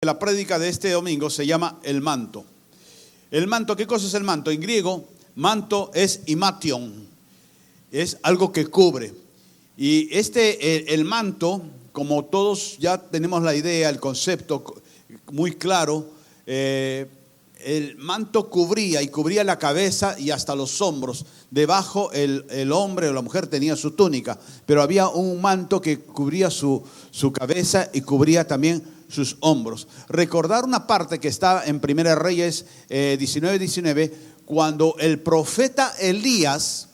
La prédica de este domingo se llama el manto. El manto, ¿qué cosa es el manto? En griego, manto es imation, es algo que cubre. Y el manto, como todos ya tenemos la idea, el concepto muy claro, el manto cubría la cabeza y hasta los hombros. Debajo el hombre o la mujer tenía su túnica, pero había un manto que cubría su cabeza y cubría también sus hombros. Recordar una parte que está en Primera Reyes 19:19, cuando el profeta Elías,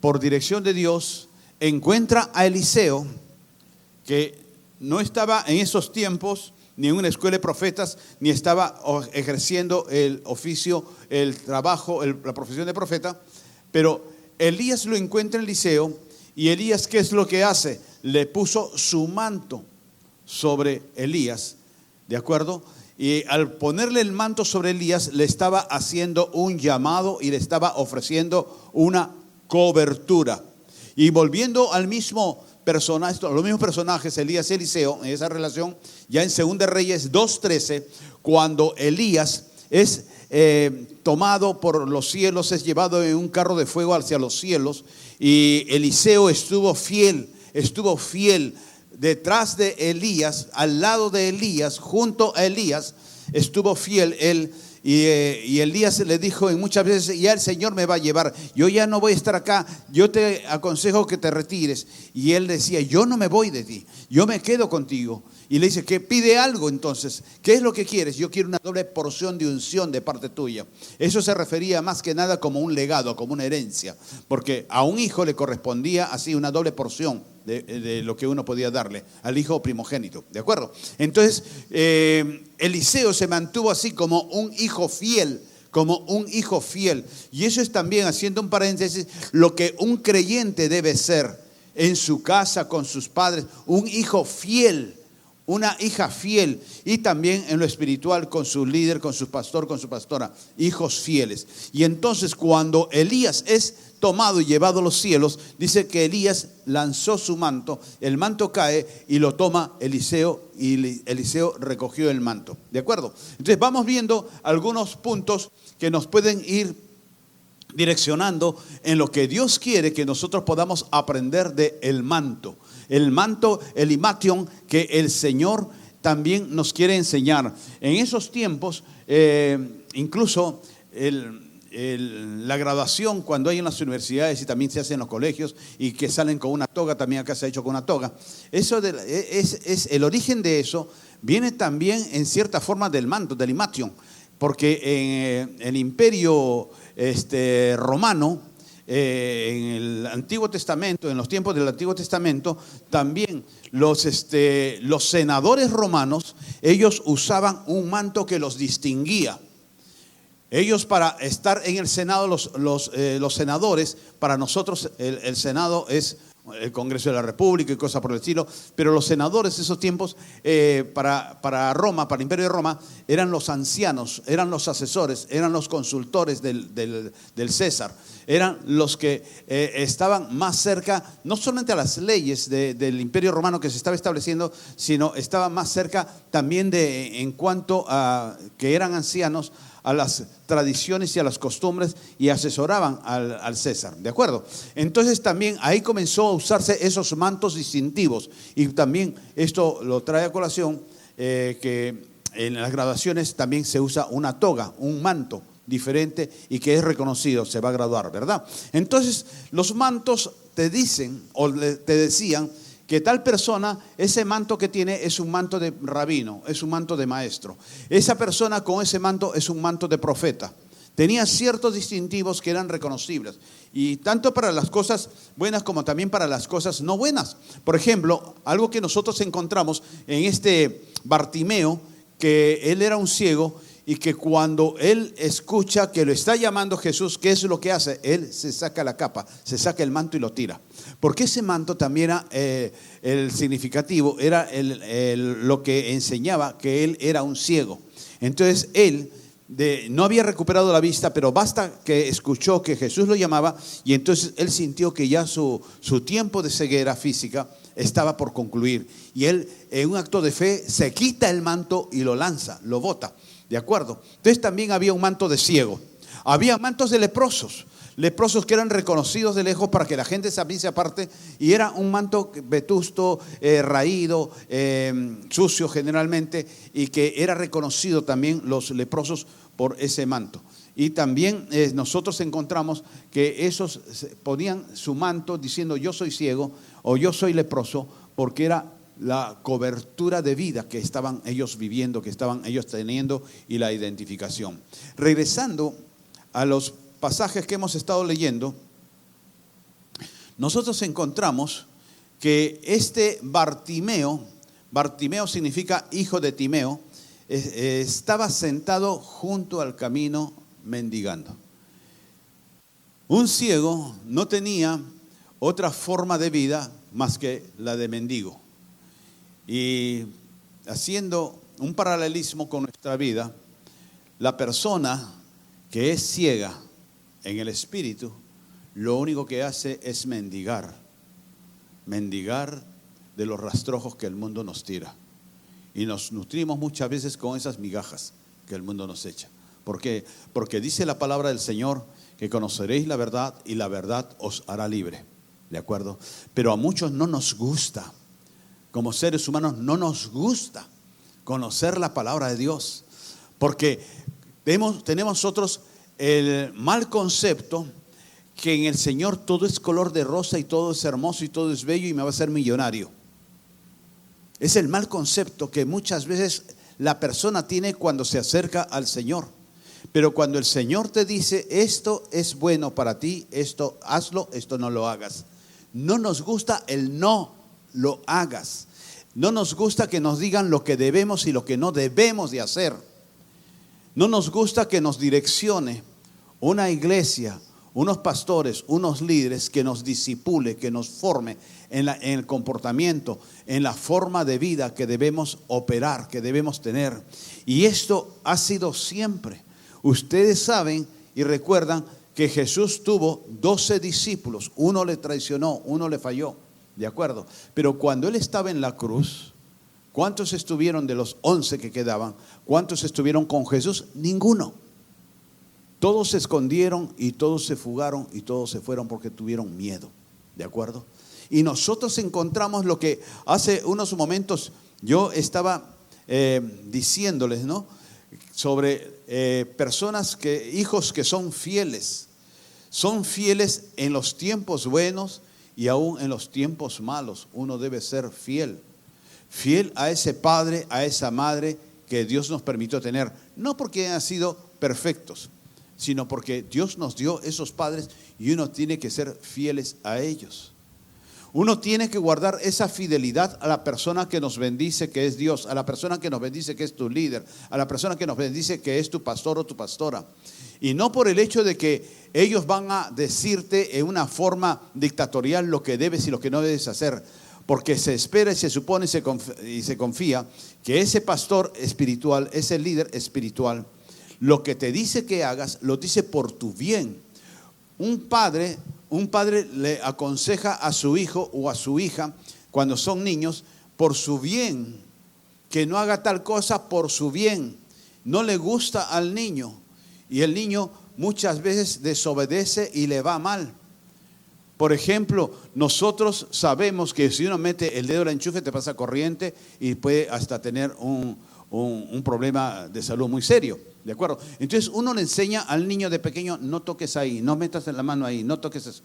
por dirección de Dios, encuentra a Eliseo, que no estaba en esos tiempos ni en una escuela de profetas, ni estaba ejerciendo el oficio, el trabajo, la profesión de profeta, pero Elías lo encuentra en Eliseo, y Elías, ¿qué es lo que hace? Le puso su manto sobre Elías, ¿de acuerdo? Y al ponerle el manto sobre Elías, le estaba haciendo un llamado y le estaba ofreciendo una cobertura. Y volviendo al mismo personaje, los mismos personajes, Elías y Eliseo, en esa relación, ya en 2 Reyes 2:13, cuando Elías es tomado por los cielos, es llevado en un carro de fuego hacia los cielos, y Eliseo estuvo fiel detrás de Elías, al lado de Elías, junto a Elías, estuvo fiel él. Y Elías le dijo en muchas veces: ya el Señor me va a llevar, yo ya no voy a estar acá, yo te aconsejo que te retires. Y él decía: yo no me voy de ti, yo me quedo contigo. Y le dice: que pide algo entonces, ¿qué es lo que quieres? Yo quiero una doble porción de unción de parte tuya. Eso se refería más que nada como un legado, como una herencia, porque a un hijo le correspondía así una doble porción de lo que uno podía darle al hijo primogénito, ¿de acuerdo? Entonces Eliseo se mantuvo así como un hijo fiel, y eso es también, haciendo un paréntesis, lo que un creyente debe ser en su casa, con sus padres: un hijo fiel, una hija fiel, y también en lo espiritual con su líder, con su pastor, con su pastora, hijos fieles. Y entonces, cuando Elías es tomado y llevado a los cielos, dice que Elías lanzó su manto, el manto cae y lo toma Eliseo, y Eliseo recogió el manto, ¿de acuerdo? Entonces vamos viendo algunos puntos que nos pueden ir direccionando en lo que Dios quiere que nosotros podamos aprender del manto. El manto, el imation, que el Señor también nos quiere enseñar. En esos tiempos, incluso la graduación, cuando hay en las universidades y también se hace en los colegios, y que salen con una toga, también acá se ha hecho con una toga. Eso es el origen de eso, viene también en cierta forma del manto, del imation, porque en el imperio romano, en el Antiguo Testamento, en los tiempos del Antiguo Testamento, también los senadores romanos, ellos usaban un manto que los distinguía. Ellos, para estar en el Senado, los senadores, para nosotros el Senado es el Congreso de la República y cosas por el estilo, pero los senadores de esos tiempos, para Roma, para el Imperio de Roma, eran los ancianos, eran los asesores, eran los consultores del César, eran los que estaban más cerca, no solamente a las leyes del Imperio Romano que se estaba estableciendo, sino estaban más cerca también en cuanto a que eran ancianos, a las tradiciones y a las costumbres, y asesoraban al César, ¿de acuerdo? Entonces también ahí comenzó a usarse esos mantos distintivos, y también esto lo trae a colación que en las graduaciones también se usa una toga, un manto diferente, y que es reconocido, se va a graduar, ¿verdad? Entonces los mantos te dicen o te decían que tal persona, ese manto que tiene es un manto de rabino, es un manto de maestro. Esa persona con ese manto es un manto de profeta. Tenía ciertos distintivos que eran reconocibles, y tanto para las cosas buenas como también para las cosas no buenas. Por ejemplo, algo que nosotros encontramos en Bartimeo, que él era un ciego, y que cuando él escucha que lo está llamando Jesús, ¿qué es lo que hace? Él se saca la capa, se saca el manto y lo tira. Porque ese manto también era el significativo, era lo que enseñaba que él era un ciego. Entonces él no había recuperado la vista, pero basta que escuchó que Jesús lo llamaba y entonces él sintió que ya su tiempo de ceguera física estaba por concluir. Y él, en un acto de fe, se quita el manto y lo lanza, lo bota. ¿De acuerdo? Entonces también había un manto de ciego. Había mantos de leprosos que eran reconocidos de lejos para que la gente se aparte, y era un manto vetusto, raído, sucio generalmente, y que era reconocido también los leprosos por ese manto. Y también nosotros encontramos que esos ponían su manto diciendo yo soy ciego o yo soy leproso, porque era la cobertura de vida que estaban ellos viviendo, que estaban ellos teniendo, y la identificación. Regresando a los pasajes que hemos estado leyendo, nosotros encontramos que este Bartimeo significa hijo de Timeo, estaba sentado junto al camino mendigando. Un ciego no tenía otra forma de vida más que la de mendigo. Y haciendo un paralelismo con nuestra vida, la persona que es ciega en el espíritu, lo único que hace es mendigar de los rastrojos que el mundo nos tira. Y nos nutrimos muchas veces con esas migajas que el mundo nos echa. ¿Por qué? Porque dice la palabra del Señor que conoceréis la verdad y la verdad os hará libre. ¿De acuerdo? Pero a muchos no nos gusta. Como seres humanos no nos gusta conocer la palabra de Dios. Porque tenemos nosotros el mal concepto que en el Señor todo es color de rosa y todo es hermoso y todo es bello y me va a hacer millonario. Es el mal concepto que muchas veces la persona tiene cuando se acerca al Señor. Pero cuando el Señor te dice esto es bueno para ti, esto hazlo, esto no lo hagas. No nos gusta el no lo hagas. No nos gusta que nos digan lo que debemos y lo que no debemos de hacer. No nos gusta que nos direccione una iglesia, unos pastores, unos líderes que nos disipule, que nos forme en el comportamiento, en la forma de vida que debemos operar, que debemos tener. Y esto ha sido siempre. Ustedes saben y recuerdan que Jesús tuvo 12 discípulos. Uno le traicionó, uno le falló, ¿de acuerdo? Pero cuando Él estaba en la cruz, ¿cuántos estuvieron de los 11 que quedaban? ¿Cuántos estuvieron con Jesús? Ninguno. Todos se escondieron y todos se fugaron y todos se fueron porque tuvieron miedo, ¿de acuerdo? Y nosotros encontramos lo que hace unos momentos yo estaba diciéndoles, ¿no? Sobre personas hijos que son fieles en los tiempos buenos y aún en los tiempos malos. Uno debe ser fiel a ese padre, a esa madre que Dios nos permitió tener, no porque han sido perfectos, sino porque Dios nos dio esos padres y uno tiene que ser fieles a ellos. Uno tiene que guardar esa fidelidad a la persona que nos bendice, que es Dios, a la persona que nos bendice, que es tu líder, a la persona que nos bendice, que es tu pastor o tu pastora. Y no por el hecho de que ellos van a decirte en una dictatorial lo que debes y lo que no debes hacer, porque se espera y se supone y se confía que ese pastor espiritual, ese líder espiritual, lo que te dice que hagas, lo dice por tu bien. Un padre le aconseja a su hijo o a su hija cuando son niños por su bien, que no haga tal cosa por su bien. No le gusta al niño y el niño muchas veces desobedece y le va mal. Por ejemplo, nosotros sabemos que si uno mete el dedo en el enchufe te pasa corriente y puede hasta tener un problema de salud muy serio, ¿de acuerdo? Entonces uno le enseña al niño de pequeño, no toques ahí, no metas la mano ahí, no toques eso.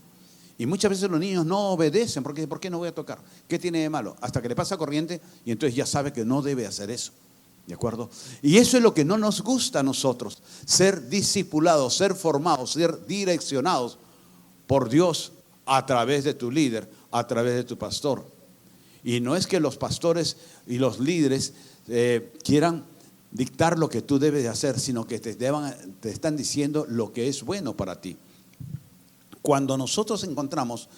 Y muchas veces los niños no obedecen, porque ¿por qué no voy a tocar? ¿Qué tiene de malo? Hasta que le pasa corriente y entonces ya sabe que no debe hacer eso, ¿de acuerdo? Y eso es lo que no nos gusta a nosotros, ser discipulados, ser formados, ser direccionados por Dios a través de tu líder, a través de tu pastor. Y no es que los pastores y los líderes quieran dictar lo que tú debes de hacer, sino que te están diciendo lo que es bueno para ti. Cuando nosotros encontramos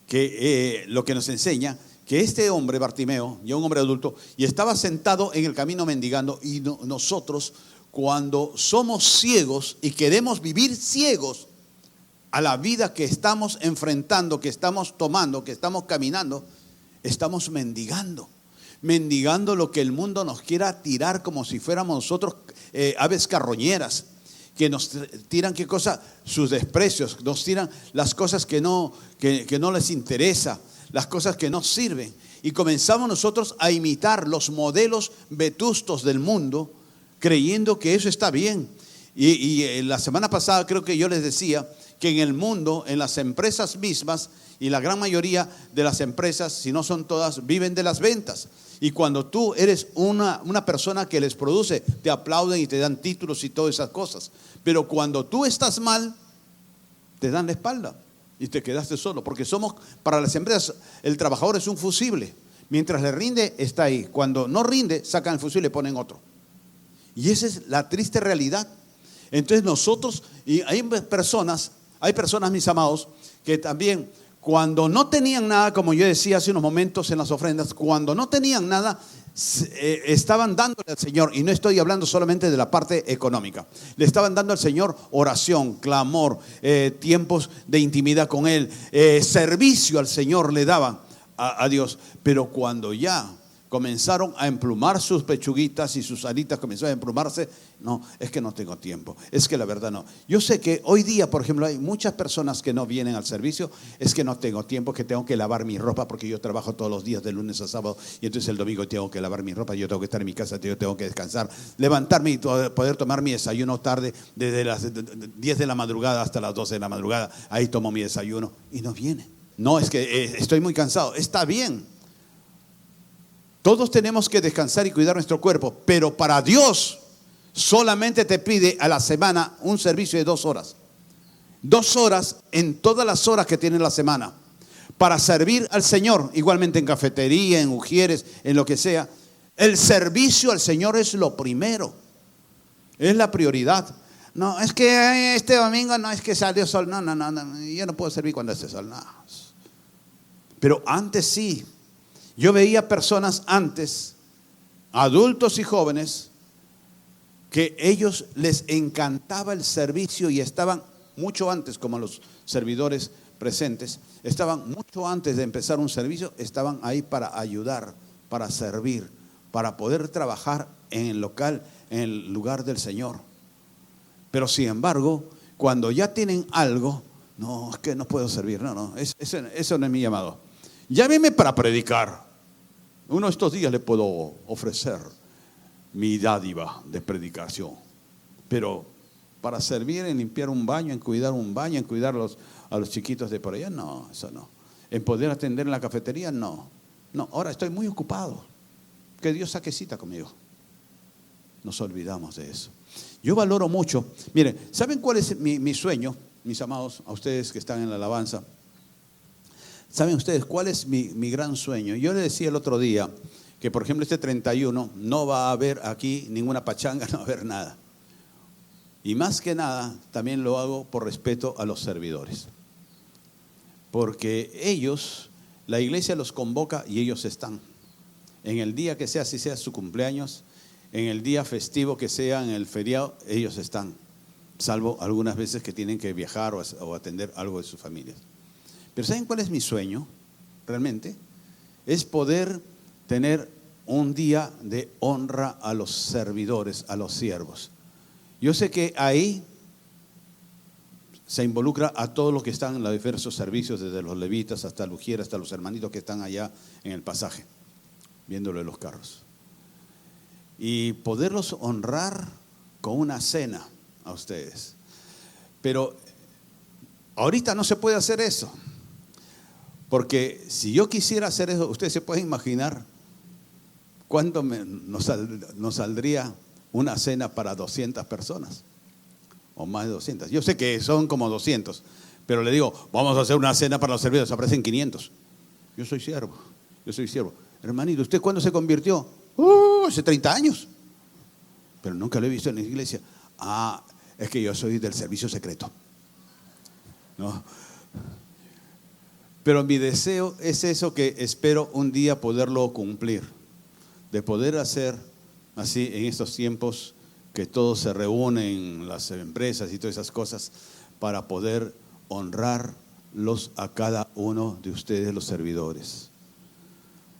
que lo que nos enseña que este hombre Bartimeo, ya un hombre adulto, y estaba sentado en el camino mendigando, y nosotros cuando somos ciegos y queremos vivir ciegos a la vida que estamos enfrentando, que estamos tomando, que estamos caminando, estamos mendigando lo que el mundo nos quiera tirar como si fuéramos nosotros aves carroñeras, que nos tiran qué cosa, sus desprecios, nos tiran las cosas que no les interesa, las cosas que no sirven. Y comenzamos nosotros a imitar los modelos vetustos del mundo, creyendo que eso está bien. Y la semana pasada creo que yo les decía que en el mundo, en las empresas mismas, y la gran mayoría de las empresas, si no son todas, viven de las ventas. Y cuando tú eres una persona que les produce, te aplauden y te dan títulos y todas esas cosas. Pero cuando tú estás mal, te dan la espalda y te quedaste solo. Porque para las empresas, el trabajador es un fusible. Mientras le rinde, está ahí. Cuando no rinde, sacan el fusible y le ponen otro. Y esa es la triste realidad. Entonces nosotros, y hay personas, mis amados, que también cuando no tenían nada, como yo decía hace unos momentos en las ofrendas, cuando no tenían nada, estaban dándole al Señor, y no estoy hablando solamente de la parte económica, le estaban dando al Señor oración, clamor, tiempos de intimidad con Él, servicio al Señor le daban a Dios. Pero cuando ya comenzaron a emplumar sus pechuguitas y sus alitas comenzaron a emplumarse, no, es que no tengo tiempo, es que la verdad no. Yo sé que hoy día, por ejemplo, hay muchas personas que no vienen al servicio, es que no tengo tiempo, que tengo que lavar mi ropa porque yo trabajo todos los días de lunes a sábado y entonces el domingo tengo que lavar mi ropa, yo tengo que estar en mi casa, yo tengo que descansar, levantarme y poder tomar mi desayuno tarde, desde las 10 de la madrugada hasta las 12 de la madrugada, ahí tomo mi desayuno y no viene. No, es que estoy muy cansado, está bien. Todos tenemos que descansar y cuidar nuestro cuerpo, pero para Dios solamente te pide a la semana un servicio de 2 horas. 2 horas en todas las horas que tiene la semana para servir al Señor, igualmente en cafetería, en ujieres, en lo que sea. El servicio al Señor es lo primero, es la prioridad. No, es que este domingo no es que salió sol, no, yo no puedo servir cuando hace sol, no. Pero antes sí. Yo veía personas antes, adultos y jóvenes, que ellos les encantaba el servicio y estaban mucho antes, como los servidores presentes, estaban mucho antes de empezar un servicio, estaban ahí para ayudar, para servir, para poder trabajar en el local, en el lugar del Señor. Pero sin embargo, cuando ya tienen algo, no, es que no puedo servir, eso no es mi llamado. Llámeme para predicar. Uno de estos días le puedo ofrecer mi dádiva de predicación, pero para servir en limpiar un baño, en cuidar un baño, en cuidar a los chiquitos de por allá, no, eso no. En poder atender en la cafetería, no. Ahora estoy muy ocupado. Que Dios saque cita conmigo. Nos olvidamos de eso. Yo valoro mucho. Miren, ¿saben cuál es mi sueño, mis amados, a ustedes que están en la alabanza? ¿Saben ustedes cuál es mi gran sueño? Yo le decía el otro día que, por ejemplo, este 31 no va a haber aquí ninguna pachanga, no va a haber nada. Y más que nada, también lo hago por respeto a los servidores. Porque ellos, la iglesia los convoca y ellos están. En el día que sea, si sea su cumpleaños, en el día festivo que sea, en el feriado, ellos están. Salvo algunas veces que tienen que viajar o atender algo de sus familias. Pero ¿saben cuál es mi sueño? Realmente es poder tener un día de honra a los servidores, a los siervos. Yo sé que ahí se involucra a todos los que están en los diversos servicios, desde los levitas hasta Lujier, hasta los hermanitos que están allá en el pasaje, viéndolo en los carros. Y poderlos honrar con una cena a ustedes. Pero ahorita no se puede hacer eso. Porque si yo quisiera hacer eso, ustedes se pueden imaginar cuánto nos saldría una cena para 200 personas o más de 200. Yo sé que son como 200, pero le digo, vamos a hacer una cena para los servidores, aparecen 500. Yo soy siervo. Hermanito, ¿usted cuándo se convirtió? Hace 30 años. Pero nunca lo he visto en la iglesia. Es que yo soy del servicio secreto. No. Pero mi deseo es eso que espero un día poderlo cumplir, de poder hacer así en estos tiempos que todos se reúnen, las empresas y todas esas cosas, para poder honrarlos a cada uno de ustedes, los servidores.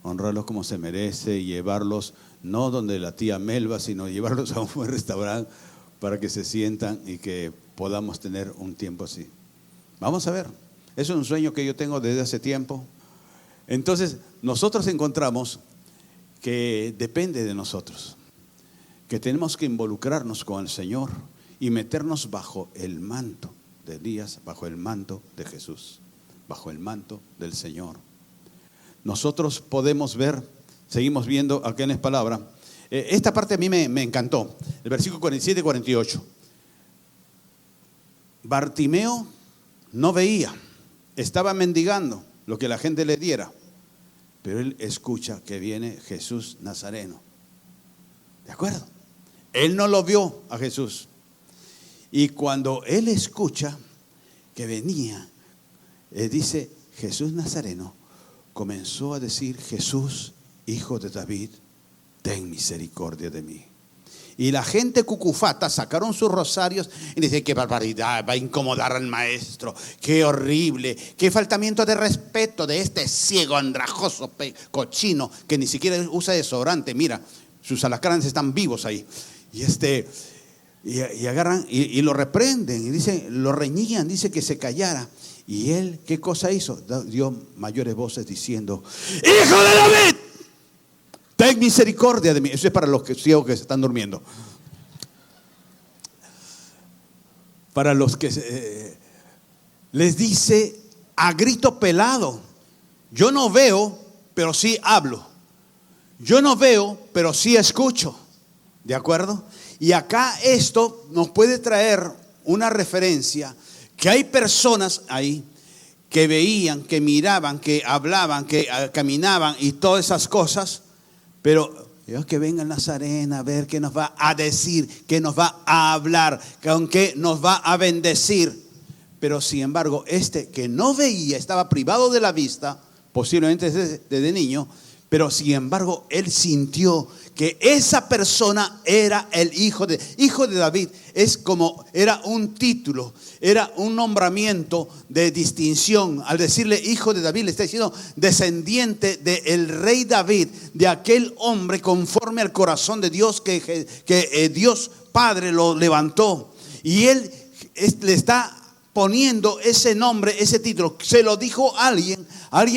Honrarlos como se merece y llevarlos, no donde la tía Melba, sino llevarlos a un buen restaurante para que se sientan y que podamos tener un tiempo así. Vamos a ver, es un sueño que yo tengo desde hace tiempo. Entonces, nosotros encontramos que depende de nosotros, que tenemos que involucrarnos con el Señor y meternos bajo el manto de Elías, bajo el manto de Jesús, bajo el manto del Señor. Nosotros podemos ver, seguimos viendo acá en la palabra, esta parte a mí me encantó, el versículo 47 y 48. Bartimeo no veía, estaba mendigando lo que la gente le diera, pero él escucha que viene Jesús Nazareno. ¿De acuerdo? Él no lo vio a Jesús. Y cuando él escucha que venía, dice Jesús Nazareno, comenzó a decir: Jesús, hijo de David, ten misericordia de mí. Y la gente cucufata sacaron sus rosarios y dicen: qué barbaridad, va a incomodar al maestro, qué horrible, qué faltamiento de respeto de este ciego, andrajoso, cochino, que ni siquiera usa desodorante. Mira, sus alacranes están vivos ahí. Y agarran y lo reprenden y dicen, lo reñían, dice que se callara. Y él, ¿qué cosa hizo? Dio mayores voces diciendo: ¡Hijo de David, ten misericordia de mí! Eso es para los ciegos que se están durmiendo. Para los que les dice a grito pelado: yo no veo, pero sí hablo. Yo no veo, pero sí escucho. ¿De acuerdo? Y acá esto nos puede traer una referencia, que hay personas ahí que veían, que miraban, que hablaban, que caminaban y todas esas cosas, pero Dios, que venga el Nazareno a ver qué nos va a decir, qué nos va a hablar, con qué nos va a bendecir. Pero sin embargo, este que no veía, estaba privado de la vista, posiblemente desde niño, pero sin embargo él sintió que esa persona era el hijo de David. Es como, era un título, era un nombramiento de distinción. Al decirle hijo de David, le está diciendo descendiente del rey David, de aquel hombre conforme al corazón de Dios, que Dios Padre lo levantó. Y él le está poniendo ese nombre, ese título. Se lo dijo alguien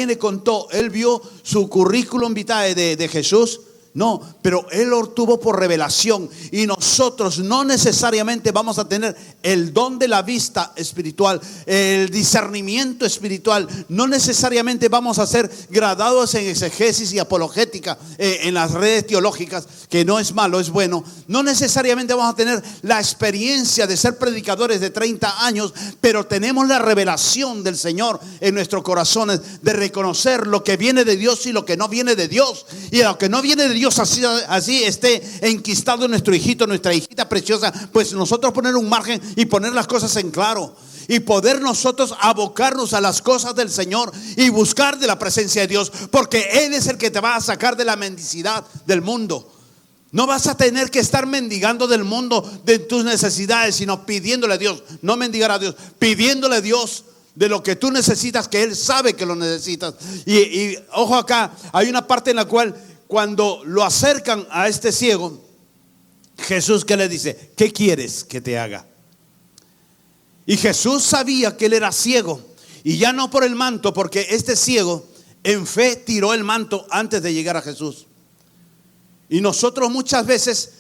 le contó, él vio su currículum vitae de Jesús. No, pero él lo obtuvo por revelación. Y nosotros no necesariamente vamos a tener el don de la vista espiritual, el discernimiento espiritual. No necesariamente vamos a ser graduados en exegesis y apologética en las redes teológicas, que no es malo, es bueno. No necesariamente vamos a tener la experiencia de ser predicadores de 30 años, pero tenemos la revelación del Señor en nuestros corazones, de reconocer lo que viene de Dios y lo que no viene de Dios. Y lo que no viene de Dios, así esté enquistado nuestro hijito, nuestra hijita preciosa, pues nosotros poner un margen y poner las cosas en claro, y poder nosotros abocarnos a las cosas del Señor y buscar de la presencia de Dios, porque Él es el que te va a sacar de la mendicidad del mundo. No vas a tener que estar mendigando del mundo, de tus necesidades, sino pidiéndole a Dios. No mendigar a Dios, pidiéndole a Dios de lo que tú necesitas, que Él sabe que lo necesitas. Y ojo, acá hay una parte en la cual, cuando lo acercan a este ciego, Jesús, ¿qué le dice? ¿Qué quieres que te haga? Y Jesús sabía que él era ciego, y ya no por el manto, porque este ciego en fe tiró el manto antes de llegar a Jesús. Y nosotros muchas veces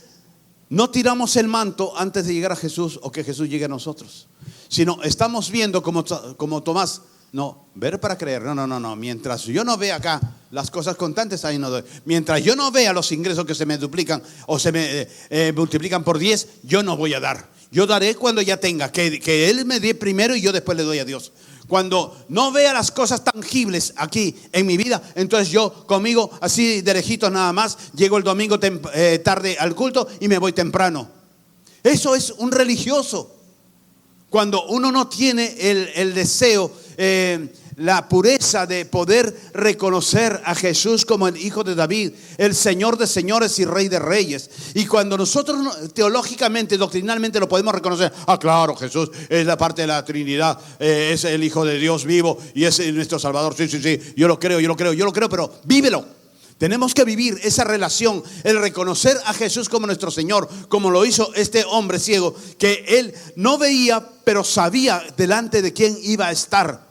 no tiramos el manto antes de llegar a Jesús, o que Jesús llegue a nosotros, sino estamos viendo como Tomás. No, ver para creer. No. Mientras yo no vea acá las cosas contantes, ahí no doy. Mientras yo no vea los ingresos que se me duplican o se me multiplican por 10, yo no voy a dar. Yo daré cuando ya tenga. Que Él me dé primero y yo después le doy a Dios. Cuando no vea las cosas tangibles aquí en mi vida, entonces yo conmigo así de lejitos nada más, llego el domingo tarde al culto y me voy temprano. Eso es un religioso. Cuando uno no tiene el deseo, la pureza de poder reconocer a Jesús como el Hijo de David, el Señor de señores y Rey de reyes. Y cuando nosotros teológicamente, doctrinalmente lo podemos reconocer, claro, Jesús es la parte de la Trinidad, es el Hijo de Dios vivo y es nuestro Salvador. Sí, yo lo creo, pero vívelo. Tenemos que vivir esa relación, el reconocer a Jesús como nuestro Señor, como lo hizo este hombre ciego, que él no veía, pero sabía delante de quién iba a estar.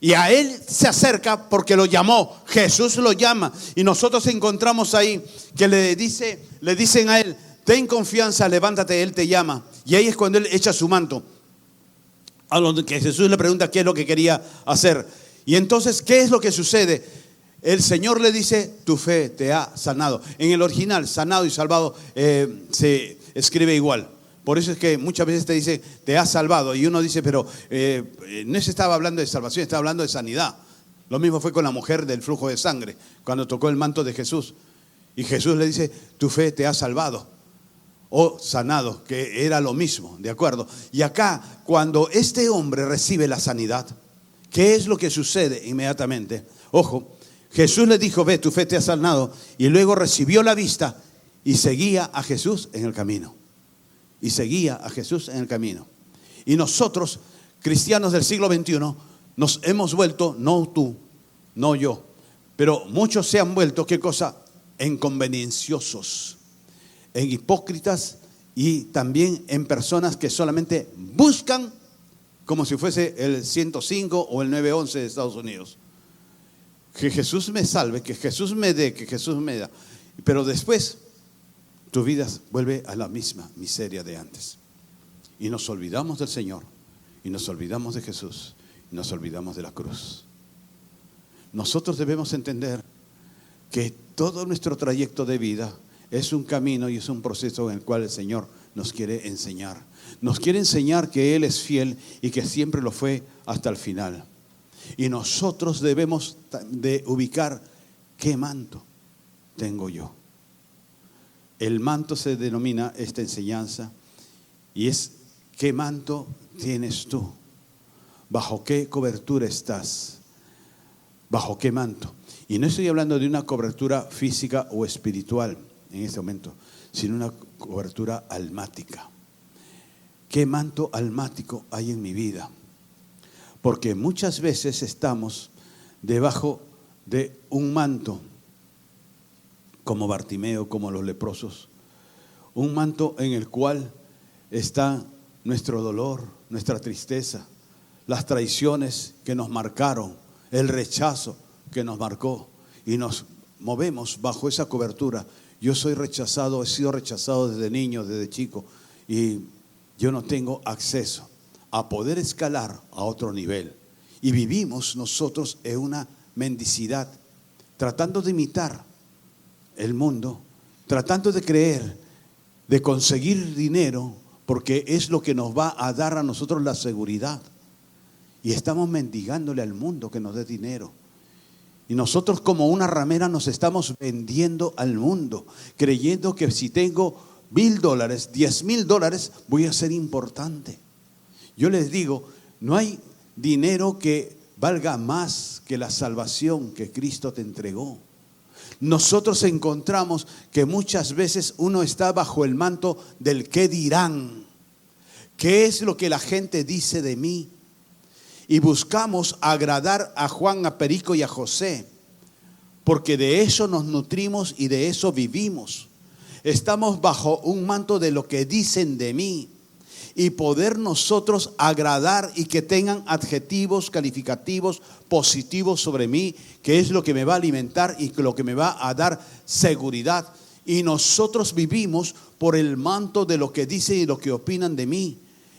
Y a él se acerca porque lo llamó, Jesús lo llama. Y nosotros encontramos ahí que le dicen a él, ten confianza, levántate, él te llama. Y ahí es cuando él echa su manto. A lo que Jesús le pregunta qué es lo que quería hacer. Y entonces, ¿qué es lo que sucede? El Señor le dice, tu fe te ha sanado. En el original, sanado y salvado se escribe igual. Por eso es que muchas veces te dice, te ha salvado. Y uno dice, pero no se estaba hablando de salvación, estaba hablando de sanidad. Lo mismo fue con la mujer del flujo de sangre, cuando tocó el manto de Jesús. Y Jesús le dice, tu fe te ha salvado. O sanado, que era lo mismo, ¿de acuerdo? Y acá, cuando este hombre recibe la sanidad, ¿qué es lo que sucede inmediatamente? Ojo. Jesús le dijo, ve, tu fe te ha sanado. Y luego recibió la vista y seguía a Jesús en el camino. Y seguía a Jesús en el camino. Y nosotros, cristianos del siglo XXI, nos hemos vuelto, no tú, no yo, pero muchos se han vuelto, ¿qué cosa? En convenienciosos, en hipócritas y también en personas que solamente buscan como si fuese el 105 o el 911 de Estados Unidos. Que Jesús me salve, que Jesús me dé, que Jesús me da. Pero después tu vida vuelve a la misma miseria de antes. Y nos olvidamos del Señor, y nos olvidamos de Jesús, y nos olvidamos de la cruz. Nosotros debemos entender que todo nuestro trayecto de vida es un camino y es un proceso en el cual el Señor nos quiere enseñar. Nos quiere enseñar que Él es fiel y que siempre lo fue hasta el final. Y nosotros debemos de ubicar qué manto tengo yo. El manto se denomina esta enseñanza y es qué manto tienes tú, bajo qué cobertura estás, bajo qué manto. Y no estoy hablando de una cobertura física o espiritual en este momento, sino una cobertura almática. ¿Qué manto almático hay en mi vida? Porque muchas veces estamos debajo de un manto, como Bartimeo, como los leprosos. Un manto en el cual está nuestro dolor, nuestra tristeza, las traiciones que nos marcaron, el rechazo que nos marcó. Y nos movemos bajo esa cobertura. Yo soy rechazado, he sido rechazado desde niño, desde chico. Y yo no tengo acceso a poder escalar a otro nivel. Y vivimos nosotros en una mendicidad, tratando de imitar el mundo, tratando de creer, de conseguir dinero, porque es lo que nos va a dar a nosotros la seguridad. Y estamos mendigándole al mundo que nos dé dinero. Y nosotros como una ramera nos estamos vendiendo al mundo, creyendo que si tengo $1,000, $10,000, voy a ser importante. Yo les digo, no hay dinero que valga más que la salvación que Cristo te entregó. Nosotros encontramos que muchas veces uno está bajo el manto del qué dirán. ¿Qué es lo que la gente dice de mí? Y buscamos agradar a Juan, a Perico y a José, porque de eso nos nutrimos y de eso vivimos. Estamos bajo un manto de lo que dicen de mí. Y poder nosotros agradar y que tengan adjetivos calificativos positivos sobre mí, que es lo que me va a alimentar y lo que me va a dar seguridad. Y nosotros vivimos por el manto de lo que dicen y lo que opinan de mí.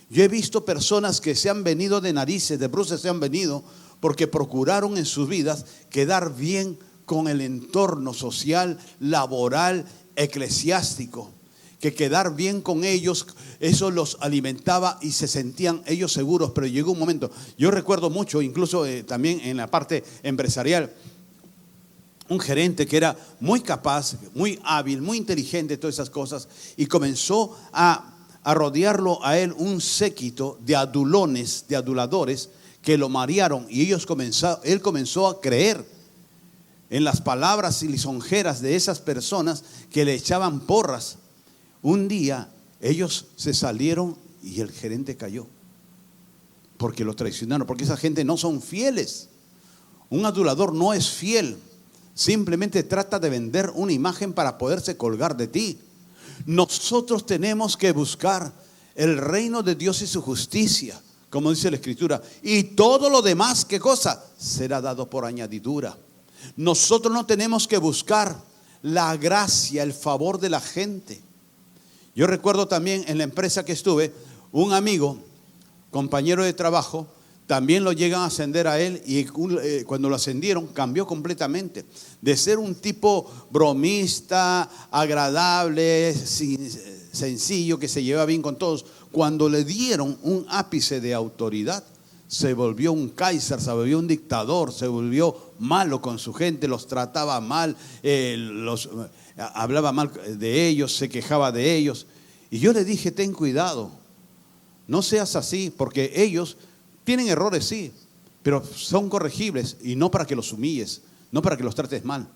Yo he visto personas que se han venido de narices, de bruces se han venido, porque procuraron en sus vidas quedar bien con el entorno social, laboral, eclesiástico. Que quedar bien con ellos, eso los alimentaba y se sentían ellos seguros. Pero llegó un momento, yo recuerdo mucho, incluso también en la parte empresarial, un gerente que era muy capaz, muy hábil, muy inteligente, todas esas cosas, y comenzó a rodearlo a él un séquito de adulones, de aduladores, que lo marearon y él comenzó a creer en las palabras lisonjeras de esas personas que le echaban porras. Un día ellos se salieron y el gerente cayó porque lo traicionaron, porque esa gente no son fieles. Un adulador no es fiel, simplemente trata de vender una imagen para poderse colgar de ti. Nosotros tenemos que buscar el reino de Dios y su justicia, como dice la Escritura, y todo lo demás, ¿qué cosa? Será dado por añadidura. Nosotros no tenemos que buscar la gracia, el favor de la gente. Yo recuerdo también en la empresa que estuve, un amigo, compañero de trabajo, también lo llegan a ascender a él y cuando lo ascendieron cambió completamente. De ser un tipo bromista, agradable, sencillo, que se lleva bien con todos, cuando le dieron un ápice de autoridad, se volvió un Kaiser, se volvió un dictador, se volvió malo con su gente, los trataba mal, hablaba mal de ellos, se quejaba de ellos. Y yo le dije, ten cuidado, no seas así, porque ellos tienen errores, sí, pero son corregibles y no para que los humilles, no para que los trates mal.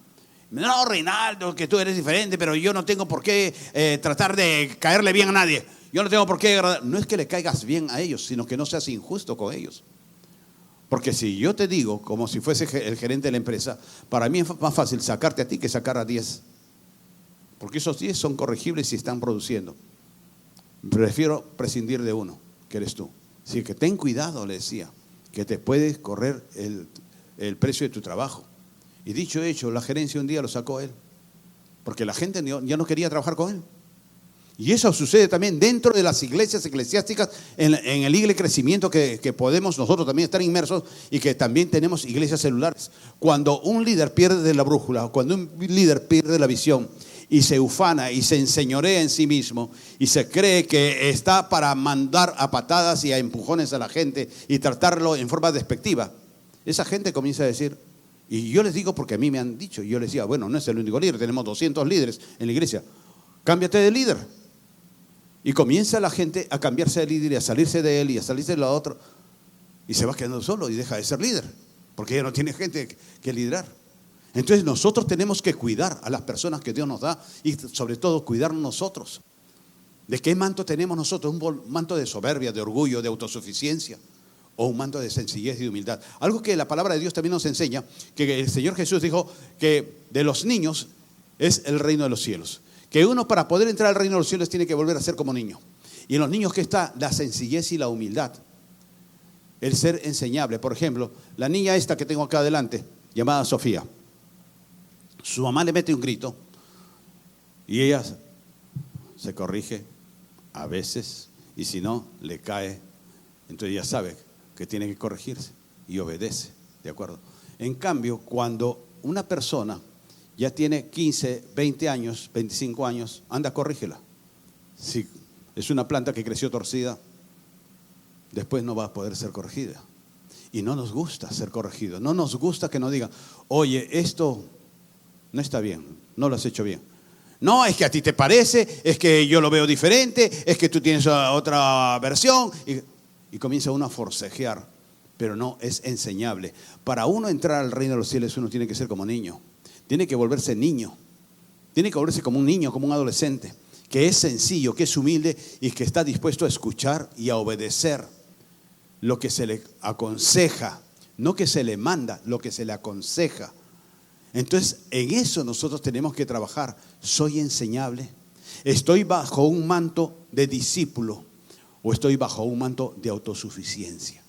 No, Reinaldo, que tú eres diferente, pero yo no tengo por qué tratar de caerle bien a nadie. Yo no tengo por qué agradar. No es que le caigas bien a ellos, sino que no seas injusto con ellos. Porque si yo te digo, como si fuese el gerente de la empresa, para mí es más fácil sacarte a ti que sacar a 10. Porque esos 10 son corregibles y están produciendo. Prefiero prescindir de uno, que eres tú. Así que ten cuidado, le decía, que te puede correr el precio de tu trabajo. Y dicho hecho, la gerencia un día lo sacó a él, porque la gente ya no quería trabajar con él. Y eso sucede también dentro de las iglesias eclesiásticas, en el iglesia de crecimiento que podemos nosotros también estar inmersos, y que también tenemos iglesias celulares. Cuando un líder pierde la brújula, cuando un líder pierde la visión y se ufana y se enseñorea en sí mismo y se cree que está para mandar a patadas y a empujones a la gente y tratarlo en forma despectiva, esa gente comienza a decir, y yo les digo porque a mí me han dicho, yo les decía, bueno, no es el único líder, tenemos 200 líderes en la iglesia, cámbiate de líder. Y comienza la gente a cambiarse de líder y a salirse de él y a salirse de la otra, y se va quedando solo y deja de ser líder, porque ya no tiene gente que liderar. Entonces nosotros tenemos que cuidar a las personas que Dios nos da y sobre todo cuidarnos nosotros. ¿De qué manto tenemos nosotros? ¿Un manto de soberbia, de orgullo, de autosuficiencia? ¿O un manto de sencillez y de humildad? Algo que la palabra de Dios también nos enseña, que el Señor Jesús dijo que de los niños es el reino de los cielos. Que uno para poder entrar al reino de los cielos tiene que volver a ser como niño. Y en los niños, ¿qué está? La sencillez y la humildad. El ser enseñable. Por ejemplo, la niña esta que tengo acá adelante, llamada Sofía. Su mamá le mete un grito y ella se corrige a veces, y si no, le cae. Entonces ella sabe que tiene que corregirse y obedece, ¿de acuerdo? En cambio, cuando una persona ya tiene 15, 20 años, 25 años, anda, corrígela. Si es una planta que creció torcida, después no va a poder ser corregida. Y no nos gusta ser corregidos. No nos gusta que nos digan, oye, esto no está bien, no lo has hecho bien. No, es que a ti te parece, es que yo lo veo diferente, es que tú tienes otra versión. Y comienza uno a forcejear, pero no es enseñable. Para uno entrar al reino de los cielos, uno tiene que ser como niño. Tiene que volverse niño. Tiene que volverse como un niño, como un adolescente, que es sencillo, que es humilde y que está dispuesto a escuchar y a obedecer lo que se le aconseja. No que se le manda, lo que se le aconseja. Entonces, en eso nosotros tenemos que trabajar. ¿Soy enseñable? ¿Estoy bajo un manto de discípulo o estoy bajo un manto de autosuficiencia?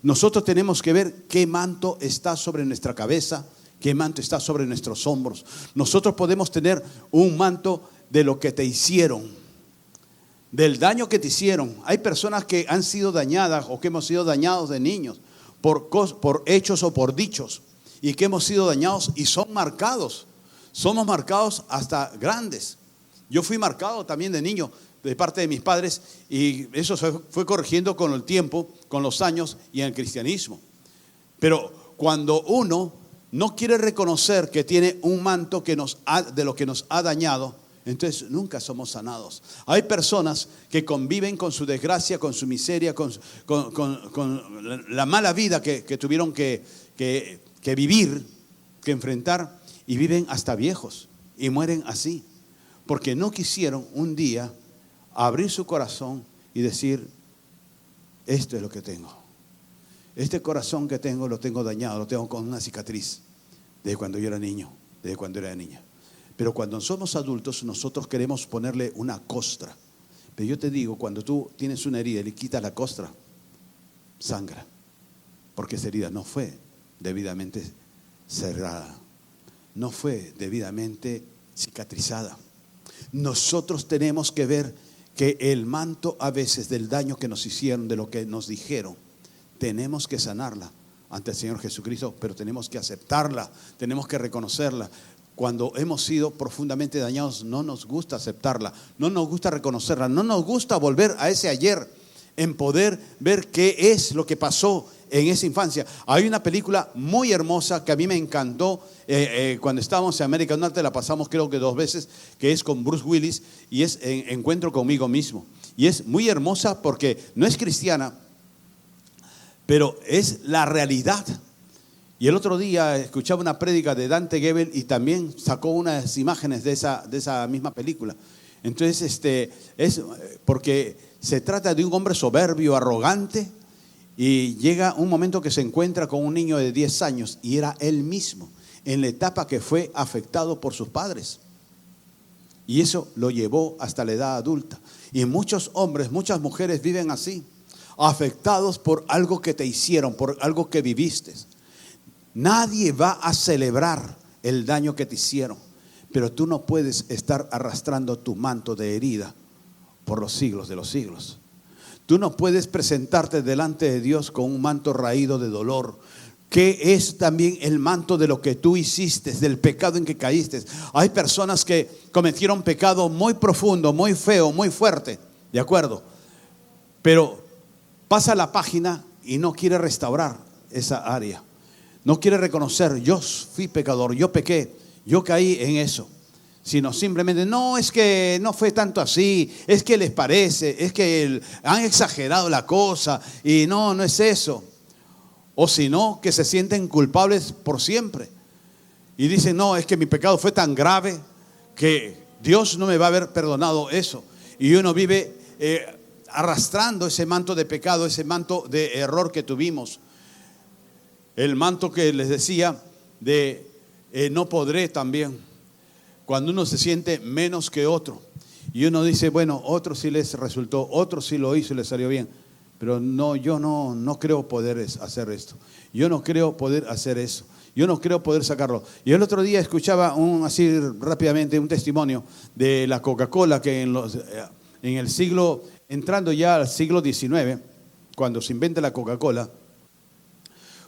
Nosotros tenemos que ver qué manto está sobre nuestra cabeza, qué manto está sobre nuestros hombros. Nosotros podemos tener un manto de lo que te hicieron, del daño que te hicieron. Hay personas que han sido dañadas o que hemos sido dañados de niños por hechos o por dichos, y que hemos sido dañados y son marcados. Somos marcados hasta grandes. Yo fui marcado también de niño de parte de mis padres, y eso se fue corrigiendo con el tiempo, con los años y en el cristianismo. Pero cuando uno no quiere reconocer que tiene un manto de lo que nos ha dañado, entonces nunca somos sanados. Hay personas que conviven con su desgracia, con su miseria, con la mala vida que tuvieron que vivir, que enfrentar, y viven hasta viejos y mueren así, porque no quisieron un día abrir su corazón y decir: esto es lo que tengo. Este corazón que tengo lo tengo dañado, lo tengo con una cicatriz desde cuando yo era niño, desde cuando era niña. Pero cuando somos adultos, nosotros queremos ponerle una costra. Pero yo te digo, cuando tú tienes una herida y le quitas la costra, sangra, porque esa herida no fue debidamente cerrada, no fue debidamente cicatrizada. Nosotros tenemos que ver que el manto a veces del daño que nos hicieron, de lo que nos dijeron, tenemos que sanarla ante el Señor Jesucristo, pero tenemos que aceptarla, tenemos que reconocerla. Cuando hemos sido profundamente dañados, no nos gusta aceptarla, no nos gusta reconocerla, no nos gusta volver a ese ayer en poder ver qué es lo que pasó en esa infancia. Hay una película muy hermosa que a mí me encantó cuando estábamos en América del Norte, la pasamos creo que 2 veces, que es con Bruce Willis, y es Encuentro conmigo mismo. Y es muy hermosa porque no es cristiana, pero es la realidad. Y el otro día escuchaba una prédica de Dante Gebel y también sacó unas imágenes de esa misma película. Entonces es porque se trata de un hombre soberbio, arrogante, y llega un momento que se encuentra con un niño de 10 años y era él mismo en la etapa que fue afectado por sus padres. Y eso lo llevó hasta la edad adulta. Y muchos hombres, muchas mujeres viven así, afectados por algo que te hicieron, por algo que viviste. Nadie va a celebrar el daño que te hicieron, pero tú no puedes estar arrastrando tu manto de herida por los siglos de los siglos. Tú no puedes presentarte delante de Dios con un manto raído de dolor, que es también el manto de lo que tú hiciste, del pecado en que caíste. Hay personas que cometieron pecado muy profundo, muy feo, muy fuerte, ¿de acuerdo? Pero pasa la página y no quiere restaurar esa área. No quiere reconocer: yo fui pecador, yo pequé, yo caí en eso. Sino simplemente: no, es que no fue tanto así, es que les parece, es que han exagerado la cosa y no es eso. O si no, que se sienten culpables por siempre y dicen: no, es que mi pecado fue tan grave que Dios no me va a haber perdonado eso. Y uno vive arrastrando ese manto de pecado, ese manto de error que tuvimos. El manto que les decía de no podré también. Cuando uno se siente menos que otro y uno dice: bueno, otro sí les resultó, otro sí lo hizo y les salió bien, pero no, yo no creo poder hacer esto, yo no creo poder hacer eso, yo no creo poder sacarlo. Y el otro día escuchaba así rápidamente un testimonio de la Coca-Cola, que en el siglo, entrando ya al siglo XIX, cuando se inventa la Coca-Cola,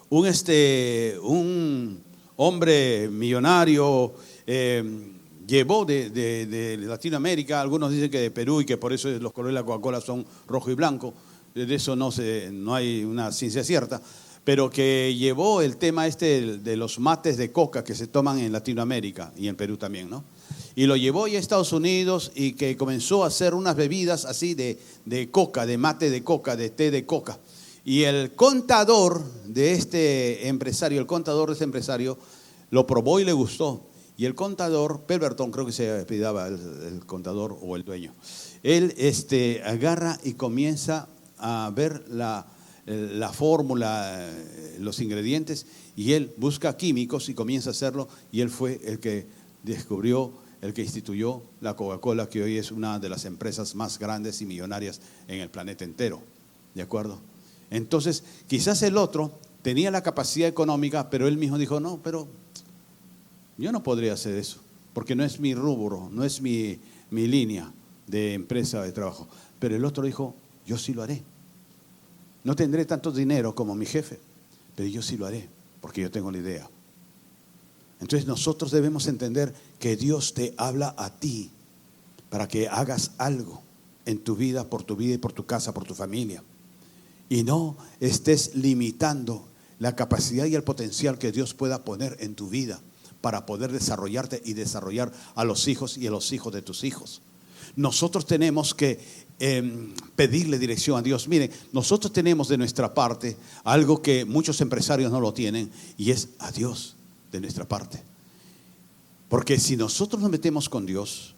un hombre millonario llevó de Latinoamérica, algunos dicen que de Perú, y que por eso los colores de la Coca-Cola son rojo y blanco, de eso no hay una ciencia cierta, pero que llevó el tema de los mates de coca que se toman en Latinoamérica y en Perú también, ¿no? Y lo llevó ya a Estados Unidos y que comenzó a hacer unas bebidas así de coca, de mate de coca, de té de coca. Y el contador de este empresario, lo probó y le gustó. Y el contador, Pemberton creo que se apellidaba el contador o el dueño, él agarra y comienza a ver la fórmula, los ingredientes, y él busca químicos y comienza a hacerlo, y él fue el que descubrió, el que instituyó la Coca-Cola, que hoy es una de las empresas más grandes y millonarias en el planeta entero, ¿de acuerdo? Entonces, quizás el otro tenía la capacidad económica, pero él mismo dijo: no, pero yo no podría hacer eso, porque no es mi rubro, no es mi línea de empresa de trabajo. Pero el otro dijo: yo sí lo haré. No tendré tanto dinero como mi jefe, pero yo sí lo haré, porque yo tengo la idea. Entonces nosotros debemos entender que Dios te habla a ti para que hagas algo en tu vida y por tu casa, por tu familia. Y no estés limitando la capacidad y el potencial que Dios pueda poner en tu vida para poder desarrollarte y desarrollar a los hijos y a los hijos de tus hijos. Nosotros tenemos que pedirle dirección a Dios. Miren, nosotros tenemos de nuestra parte algo que muchos empresarios no lo tienen, y es a Dios de nuestra parte. Porque si nosotros nos metemos con Dios,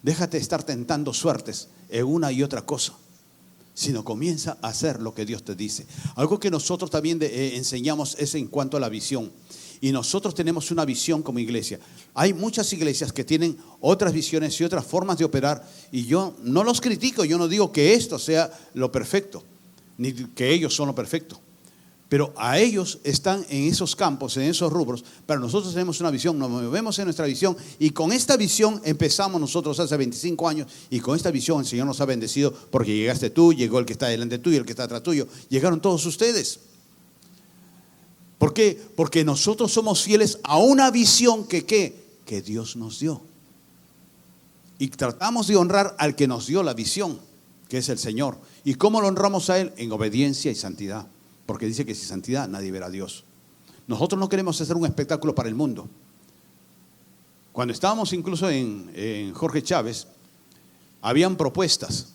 déjate estar tentando suertes en una y otra cosa, sino comienza a hacer lo que Dios te dice. Algo que nosotros también enseñamos es en cuanto a la visión. Y nosotros tenemos una visión como iglesia. Hay muchas iglesias que tienen otras visiones y otras formas de operar, y yo no los critico, yo no digo que esto sea lo perfecto, ni que ellos son lo perfecto. Pero a ellos están en esos campos, en esos rubros. Pero nosotros tenemos una visión, nos movemos en nuestra visión, y con esta visión empezamos nosotros hace 25 años, y con esta visión el Señor nos ha bendecido, porque llegaste tú, llegó el que está delante tuyo, el que está atrás tuyo, llegaron todos ustedes. ¿Por qué? Porque nosotros somos fieles a una visión que Dios nos dio. Y tratamos de honrar al que nos dio la visión, que es el Señor. ¿Y cómo lo honramos a Él? En obediencia y santidad. Porque dice que sin santidad nadie verá a Dios. Nosotros no queremos hacer un espectáculo para el mundo. Cuando estábamos incluso en Jorge Chávez, habían propuestas,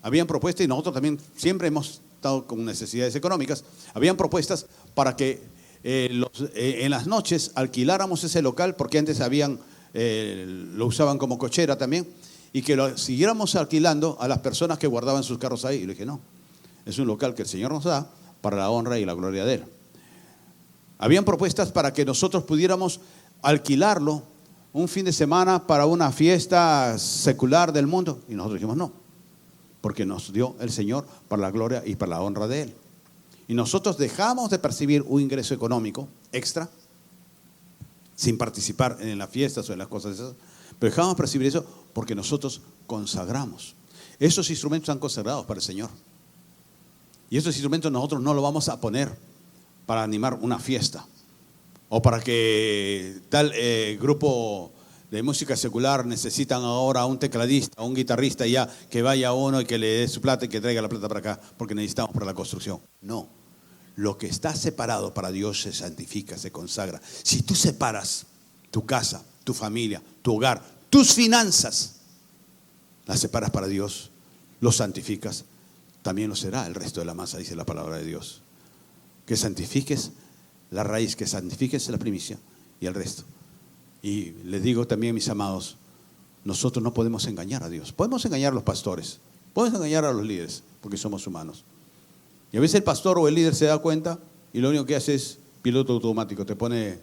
y nosotros también siempre hemos estado con necesidades económicas. Habían propuestas para que en las noches alquiláramos ese local, porque antes lo usaban como cochera también, y que lo siguiéramos alquilando a las personas que guardaban sus carros ahí. Y le dije, no, es un local que el Señor nos da para la honra y la gloria de Él. Habían propuestas para que nosotros pudiéramos alquilarlo un fin de semana para una fiesta secular del mundo, y nosotros dijimos no, porque nos dio el Señor para la gloria y para la honra de Él. Y nosotros dejamos de percibir un ingreso económico extra sin participar en las fiestas o en las cosas esas, pero dejamos de percibir eso porque nosotros consagramos. Esos instrumentos están consagrados para el Señor. Y esos instrumentos nosotros no los vamos a poner para animar una fiesta, o para que tal grupo de música secular necesitan ahora un tecladista, un guitarrista, y ya que vaya uno y que le dé su plata y que traiga la plata para acá, porque necesitamos para la construcción. No, lo que está separado para Dios se santifica, se consagra. Si tú separas tu casa, tu familia, tu hogar, tus finanzas, las separas para Dios, los santificas, también lo será el resto de la masa, dice la palabra de Dios. Que santifiques la raíz, que santifiques la primicia y el resto. Y les digo también, mis amados, nosotros no podemos engañar a Dios. Podemos engañar a los pastores, podemos engañar a los líderes, porque somos humanos. Y a veces el pastor o el líder se da cuenta y lo único que hace es piloto automático. Te pone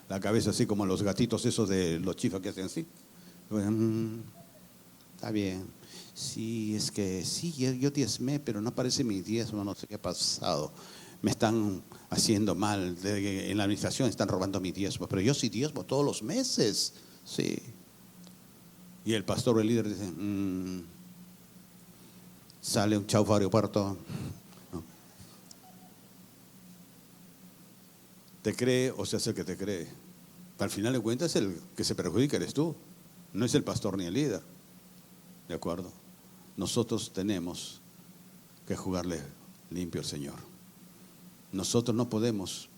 la cabeza así como los gatitos esos de los chifas que hacen así. Está bien. Sí, es que sí, yo diezmé, pero no aparece mi diezmo, no sé qué ha pasado. Me están haciendo mal, en la administración están robando mi diezmo, pero yo sí diezmo todos los meses. Sí. Y el pastor o el líder dice, sale un chaufa aeropuerto. No. ¿Te cree o se hace el que te cree? Al final de cuentas el que se perjudica eres tú, no es el pastor ni el líder. ¿De acuerdo? Nosotros tenemos que jugarle limpio al Señor. Nosotros no podemos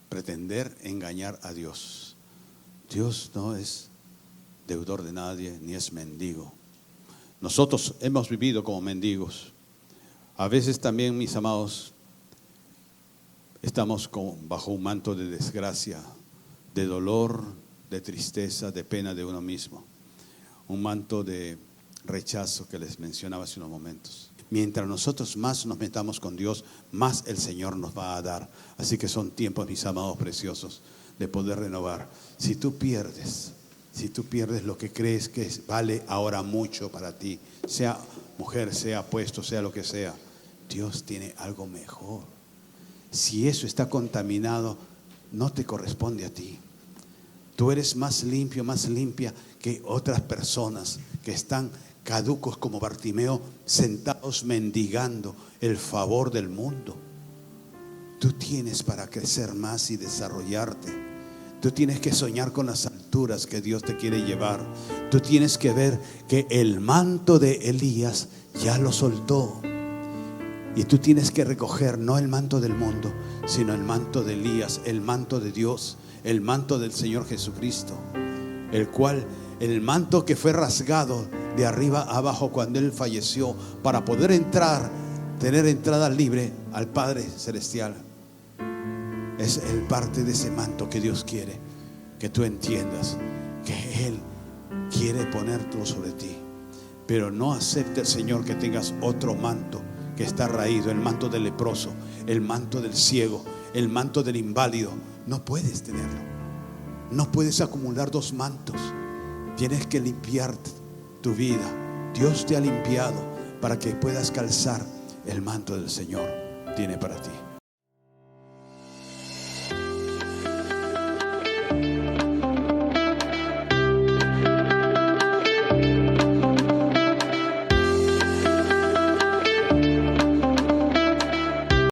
pretender engañar a Dios. Dios no es deudor de nadie, ni es mendigo. Nosotros hemos vivido como mendigos. A veces también, mis amados, estamos bajo un manto de desgracia, de dolor, de tristeza, de pena de uno mismo. Un manto de rechazo que les mencionaba hace unos momentos. Mientras nosotros más nos metamos con Dios, más el Señor nos va a dar. Así que son tiempos, mis amados preciosos, de poder renovar. Si tú pierdes lo que crees que vale ahora mucho para ti, sea mujer, sea puesto, sea lo que sea, Dios tiene algo mejor. Si eso está contaminado, no te corresponde a ti. Tú eres más limpio, más limpia que otras personas que están caducos como Bartimeo, sentados mendigando el favor del mundo. Tú tienes para crecer más y desarrollarte. Tú tienes que soñar con las alturas que Dios te quiere llevar. Tú tienes que ver que el manto de Elías ya lo soltó. Y tú tienes que recoger no el manto del mundo, sino el manto de Elías, el manto de Dios, el manto del Señor Jesucristo, el manto que fue rasgado de arriba a abajo cuando Él falleció, para poder tener entrada libre al Padre Celestial. Es el parte de ese manto que Dios quiere que tú entiendas, que Él quiere ponértelo sobre ti. Pero no acepte el Señor que tengas otro manto que está raído, el manto del leproso, el manto del ciego, el manto del inválido. No puedes tenerlo. No puedes acumular dos mantos. Tienes que limpiar tu vida. Dios te ha limpiado para que puedas calzar el manto del Señor tiene para ti.